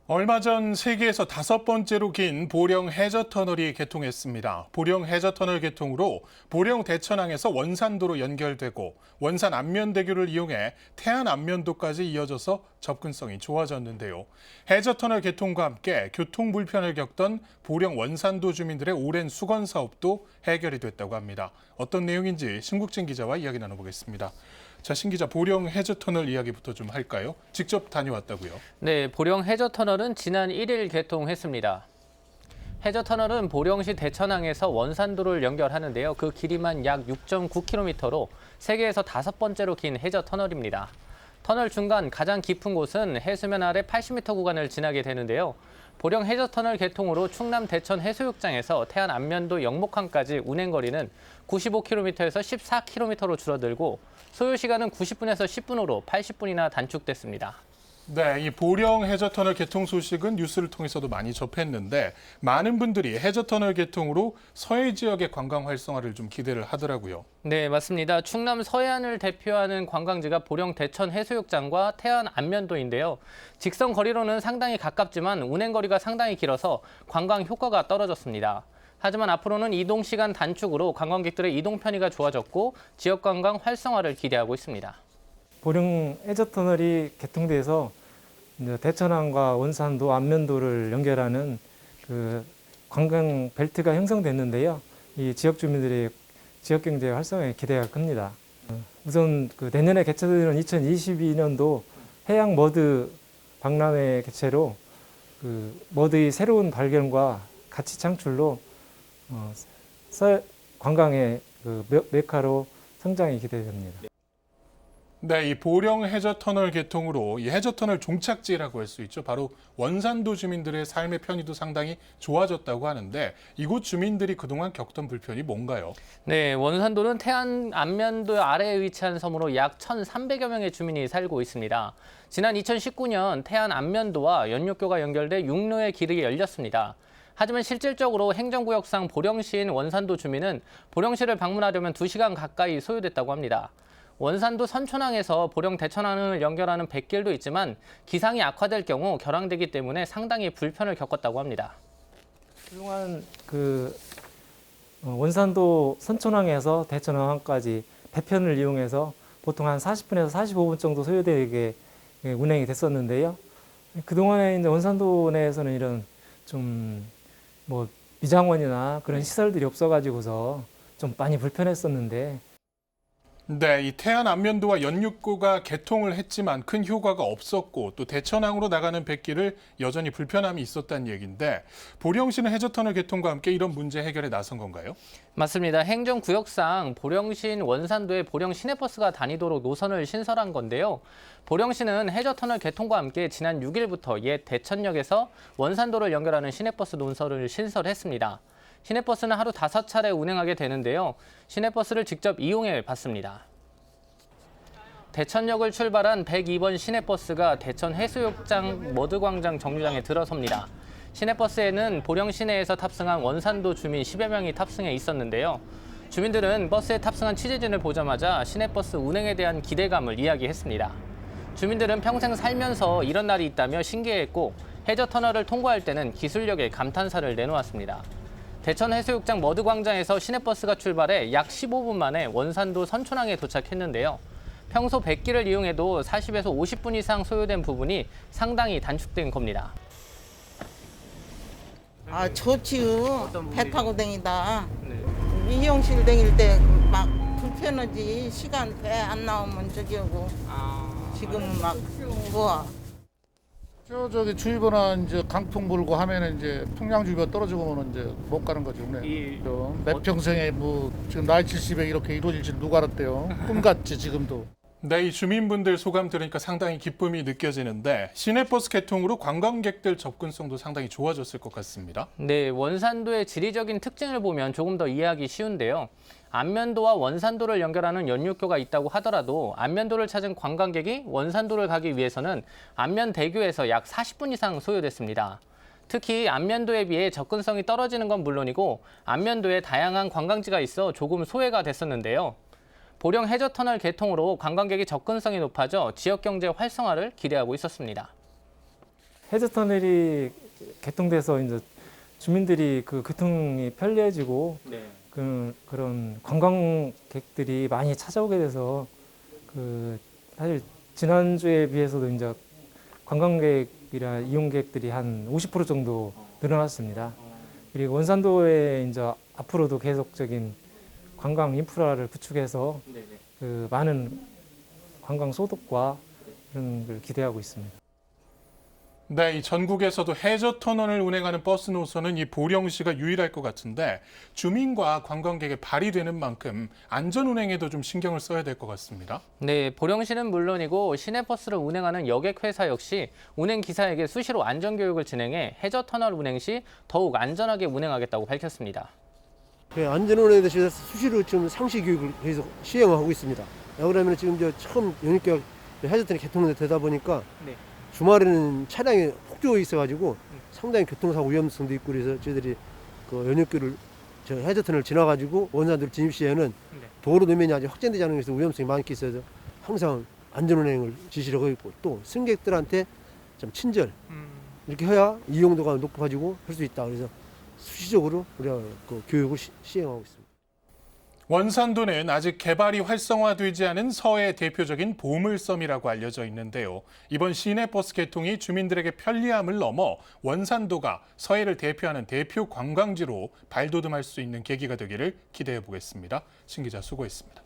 얼마 전 세계에서 5번째로 긴 보령 해저터널이 개통했습니다. 보령 해저터널 개통으로 보령 대천항에서 원산도로 연결되고 원산 안면대교를 이용해 태안 안면도까지 이어져서 접근성이 좋아졌는데요. 해저터널 개통과 함께 교통 불편을 겪던 보령 원산도 주민들의 오랜 수건 사업도 해결이 됐다고 합니다. 어떤 내용인지 신국진 기자와 이야기 나눠보겠습니다. 자, 신 기자, 보령 해저터널 이야기부터 좀 할까요? 직접 다녀왔다고요? 네, 보령 해저터널은 지난 1일 개통했습니다. 해저터널은 보령시 대천항에서 원산도를 연결하는데요. 그 길이만 약 6.9km로 세계에서 5번째로 긴 해저터널입니다. 터널 중간 가장 깊은 곳은 해수면 아래 80m 구간을 지나게 되는데요. 보령 해저터널 개통으로 충남 대천 해수욕장에서 태안 안면도 영목항까지 운행거리는 95km에서 14km로 줄어들고 소요 시간은 90분에서 10분으로 80분이나 단축됐습니다. 네, 이 보령 해저터널 개통 소식은 뉴스를 통해서도 많이 접했는데 많은 분들이 해저터널 개통으로 서해 지역의 관광 활성화를 좀 기대를 하더라고요. 네, 맞습니다. 충남 서해안을 대표하는 관광지가 보령 대천 해수욕장과 태안 안면도인데요. 직선 거리로는 상당히 가깝지만 운행거리가 상당히 길어서 관광 효과가 떨어졌습니다. 하지만 앞으로는 이동 시간 단축으로 관광객들의 이동 편의가 좋아졌고 지역 관광 활성화를 기대하고 있습니다. 보령 해저터널이 개통돼서 이제 대천항과 원산도, 안면도를 연결하는 그 관광 벨트가 형성됐는데요. 이 지역 주민들의 지역 경제 활성화에 기대가 큽니다. 우선 그 내년에 개최되는 2022년도 해양 머드 박람회 개최로 그 머드의 새로운 발견과 가치 창출로 관광의 그 메카로 성장이 기대됩니다. 네, 이 보령 해저터널 개통으로 이 해저터널 종착지라고 할 수 있죠. 바로 원산도 주민들의 삶의 편의도 상당히 좋아졌다고 하는데 이곳 주민들이 그동안 겪던 불편이 뭔가요? 네, 원산도는 태안 안면도 아래에 위치한 섬으로 약 1,300여 명의 주민이 살고 있습니다. 지난 2019년 태안 안면도와 연육교가 연결돼 육로의 길이 열렸습니다. 하지만 실질적으로 행정구역상 보령시인 원산도 주민은 보령시를 방문하려면 2시간 가까이 소요됐다고 합니다. 원산도 선촌항에서 보령 대천항을 연결하는 뱃길도 있지만 기상이 악화될 경우 결항되기 때문에 상당히 불편을 겪었다고 합니다. 그동안 원산도 선촌항에서 대천항까지 배편을 이용해서 보통 한 40분에서 45분 정도 소요되게 운행이 됐었는데요. 그동안에 이제 원산도 내에서는 이런 좀 미장원이나 그런 시설들이 없어가지고서 좀 많이 불편했었는데 네, 이 태안 안면도와 연육교가 개통을 했지만 큰 효과가 없었고 또 대천항으로 나가는 뱃길을 여전히 불편함이 있었다는 얘기인데 보령시는 해저터널 개통과 함께 이런 문제 해결에 나선 건가요? 맞습니다. 행정구역상 보령시인 원산도에 보령 시내버스가 다니도록 노선을 신설한 건데요. 보령시는 해저터널 개통과 함께 지난 6일부터 옛 대천역에서 원산도를 연결하는 시내버스 노선을 신설했습니다. 시내버스는 하루 5차례 운행하게 되는데요. 시내버스를 직접 이용해 봤습니다. 대천역을 출발한 102번 시내버스가 대천 해수욕장 머드광장 정류장에 들어섭니다. 시내버스에는 보령 시내에서 탑승한 원산도 주민 10여 명이 탑승해 있었는데요. 주민들은 버스에 탑승한 취재진을 보자마자 시내버스 운행에 대한 기대감을 이야기했습니다. 주민들은 평생 살면서 이런 날이 있다며 신기해했고 해저터널을 통과할 때는 기술력에 감탄사를 내놓았습니다. 대천 해수욕장 머드광장에서 시내버스가 출발해 약 15분 만에 원산도 선촌항에 도착했는데요. 평소 뱃길을 이용해도 40에서 50분 이상 소요된 부분이 상당히 단축된 겁니다. 아, 좋지요. 배 타고 다니다. 미용실 다닐 때 막 불편하지. 시간 배 안 나오면 저기 하고. 지금은 막 좋아. 저기 주의보나 이제 강풍 불고 하면은 이제 풍량주의보가 떨어지고는 이제 못 가는 거죠. 몇 평생에 지금 나이 70에 이렇게 이루어질 줄 누가 알았대요. 꿈 같지 지금도. 네, 이 주민분들 소감 들으니까 상당히 기쁨이 느껴지는데 시내버스 개통으로 관광객들 접근성도 상당히 좋아졌을 것 같습니다. 네, 원산도의 지리적인 특징을 보면 조금 더 이해하기 쉬운데요. 안면도와 원산도를 연결하는 연육교가 있다고 하더라도 안면도를 찾은 관광객이 원산도를 가기 위해서는 안면대교에서 약 40분 이상 소요됐습니다. 특히 안면도에 비해 접근성이 떨어지는 건 물론이고 안면도에 다양한 관광지가 있어 조금 소외가 됐었는데요. 보령 해저터널 개통으로 관광객의 접근성이 높아져 지역 경제 활성화를 기대하고 있었습니다. 해저터널이 개통돼서 이제 주민들이 그 교통이 편리해지고 네. 그런 관광객들이 많이 찾아오게 돼서 그 사실 지난주에 비해서도 이제 관광객이나 이용객들이 한 50% 정도 늘어났습니다. 그리고 원산도에 이제 앞으로도 계속적인 관광 인프라를 구축해서 그 많은 관광 소득과 이런 걸 기대하고 있습니다. 네, 이 전국에서도 해저터널을 운행하는 버스 노선은 이 보령시가 유일할 것 같은데 주민과 관광객의 발휘되는 만큼 안전운행에도 좀 신경을 써야 될 것 같습니다. 네, 보령시는 물론이고 시내버스를 운행하는 여객회사 역시 운행기사에게 수시로 안전교육을 진행해 해저터널 운행 시 더욱 안전하게 운행하겠다고 밝혔습니다. 안전운행에 대해서 수시로 지금 상시 교육을 계속 시행하고 있습니다. 그러면 지금 처음 연입계획 해저터널 개통되다 보니까 주말에는 차량이 폭주해 있어가지고 상당히 교통사고 위험성도 있고 그래서 저희들이 그 연입교를 해저터널 지나가지고 원산도로 진입 시에는 도로 노면이 아직 확장되지 않은 것에서 위험성이 많기 있어서 항상 안전운행을 지시를 하고 있고 또 승객들한테 좀 친절 이렇게 해야 이용도가 높아지고 할 수 있다. 그래서 수시적으로 우리가 그 교육을 시행하고 있습니다. 원산도는 아직 개발이 활성화되지 않은 서해의 대표적인 보물섬이라고 알려져 있는데요. 이번 시내버스 개통이 주민들에게 편리함을 넘어 원산도가 서해를 대표하는 대표 관광지로 발돋움할 수 있는 계기가 되기를 기대해 보겠습니다. 신 기자 수고했습니다.